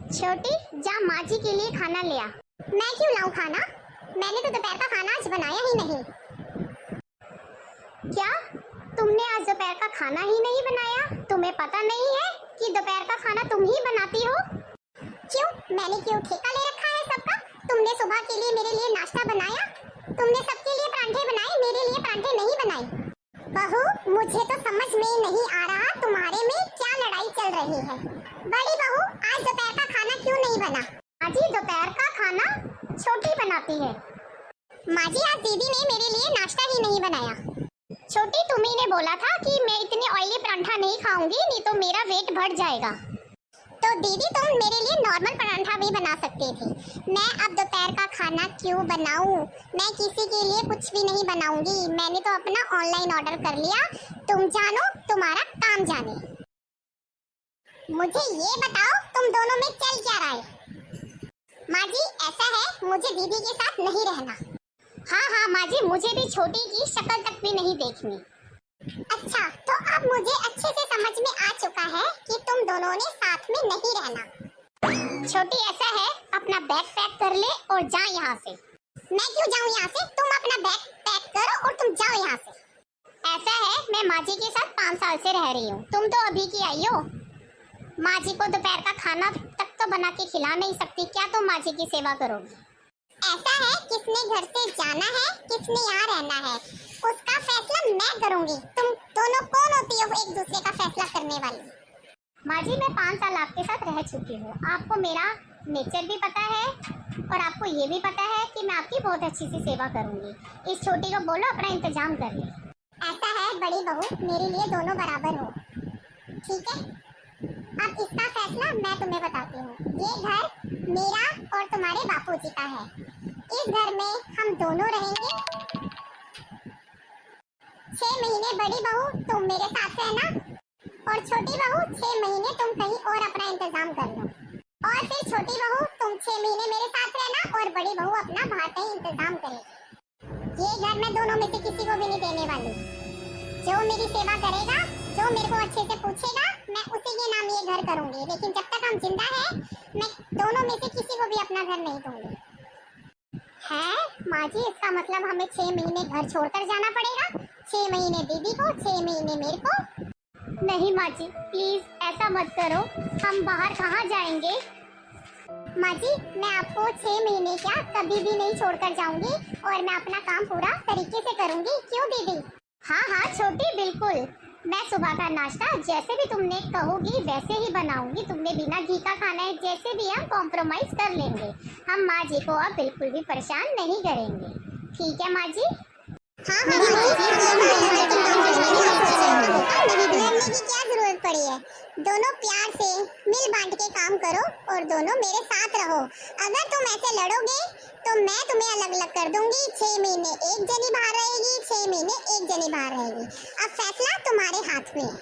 छोटी, जा माँ जी के लिए खाना ले आ। मैं क्यों लाऊं खाना? मैंने तो दोपहर का खाना आज बनाया ही नहीं। क्या? तुमने आज दोपहर का खाना ही नहीं बनाया? तुम्हें पता नहीं है कि दोपहर का खाना तुम ही बनाती हो? क्यों? मैंने क्यों ठेका ले रखा है सबका? तुमने सुबह के लिए मेरे लिए नाश्ता बनाया, तुमने सबके लिए परांठे बनाए, मेरे लिए परांठे नहीं बनाए। बहू, मुझे तो समझ में नहीं आ रहा तुम्हारे में क्या लड़ाई चल रही है। बड़ी बहू, आज दोपहर का खाना क्यों नहीं बना? माँ जी, दोपहर का खाना छोटी बनाती है। माँ जी, आज दीदी ने मेरे लिए नाश्ता ही नहीं बनाया। छोटी, तुम्ही ने बोला था कि मैं इतनी ऑयली परांठा नहीं खाऊंगी, नहीं तो मेरा वेट बढ़ जाएगा। तो दीदी, तुम मेरे लिए नॉर्मल परांठा भी बना सकती थी। मैं अब दोपहर का खाना क्यों बनाऊं? मैं किसी के लिए कुछ भी नहीं बनाऊंगी। मैंने तो अपना ऑनलाइन ऑर्डर कर लिया। तुम जानो, तुम्हारा काम जाने। मुझे ये बताओ, तुम दोनों में चल क्या रहा है? माँ जी, ऐसा है, मुझे दीदी के साथ नहीं रहना। हाँ माँ जी, मुझे भी छोटी की शक्ल तक भी नहीं देखनी। अच्छा, तो अब मुझे अच्छे से समझ में आ चुका है कि तुम दोनों ने साथ में नहीं रहना। छोटी, ऐसा है, अपना बैग पैक कर ले और जा यहाँ से। मैं क्यों जाऊँ यहाँ से? तुम अपना बैग पैक करो और तुम जाओ यहाँ से। ऐसा है, मैं माँ जी के साथ 5 साल से रह रही हूँ, तुम तो अभी की आई हो। माँ जी को दोपहर का खाना तक तो बना के खिला नहीं सकती, क्या तुम माँ जी की सेवा करोगी? ऐसा है, किसने घर से जाना है, किसने यहाँ रहना है, उसका फैसला मैं करूंगी। तुम दोनों कौन होती हो एक दूसरे का फैसला करने वाली? माँ जी, मैं 5 साल आपके साथ रह चुकी हूँ, आपको मेरा नेचर भी पता है और आपको ये भी पता है कि मैं आपकी बहुत अच्छी सी सेवा करूंगी। इस छोटी को बोलो अपना इंतजाम कर ले। ऐसा है बड़ी बहू, मेरे लिए दोनों बराबर हो, ठीक है? अब इसका फैसला मैं तुम्हें बताती हूँ। ये घर मेरा और तुम्हारे बापूजी का है। इस घर में हम दोनों रहेंगे 6 महीने। बड़ी बहू, तुम मेरे साथ रहना और छोटी बहू 6 महीने तुम कहीं और अपना इंतजाम कर लो। और फिर छोटी बहू, तुम 6 महीने मेरे साथ रहना और बड़ी बहू अपना बाहर कहीं इंतजाम करेगी। ये घर मैं दोनों में से किसी को भी नहीं देने वाली। जो मेरी सेवा करेगा, जो मेरे को अच्छे से पूछेगा, मैं उसी के नाम ये घर करूंगी। लेकिन जब तक हम जिंदा हैं, मैं दोनों में से किसी को भी अपना घर नहीं दूंगी। है माँ जी, इसका मतलब हमें 6 महीने घर छोड़कर जाना पड़ेगा? 6 महीने दीदी को, 6 महीने मेरे को? नहीं माँ जी, प्लीज ऐसा मत करो। हम बाहर कहाँ जाएंगे? माँ जी, मैं आपको 6 महीने क्या कभी भी नहीं छोड़कर जाऊंगी और मैं अपना काम पूरा तरीके से करूंगी। क्यों दीदी? हाँ छोटी, बिल्कुल। मैं सुबह का नाश्ता जैसे भी तुमने कहोगी वैसे ही बनाऊंगी। तुमने बिना घी का खाना है, जैसे भी हम कॉम्प्रोमाइज कर लेंगे। हम माँ जी को अब बिल्कुल भी परेशान नहीं करेंगे, ठीक है माँ जी? हाँ लड़ने की क्या जरूरत पड़ी है? दोनों प्यार से मिल बांट के काम करो और दोनों मेरे साथ रहो। अगर तुम ऐसे लड़ोगे तो मैं तुम्हें अलग अलग कर दूंगी। 6 महीने एक जनी बाहर रहेगी, 6 महीने एक जनी बाहर रहेगी। अब फैसला तुम्हारे हाथ में है।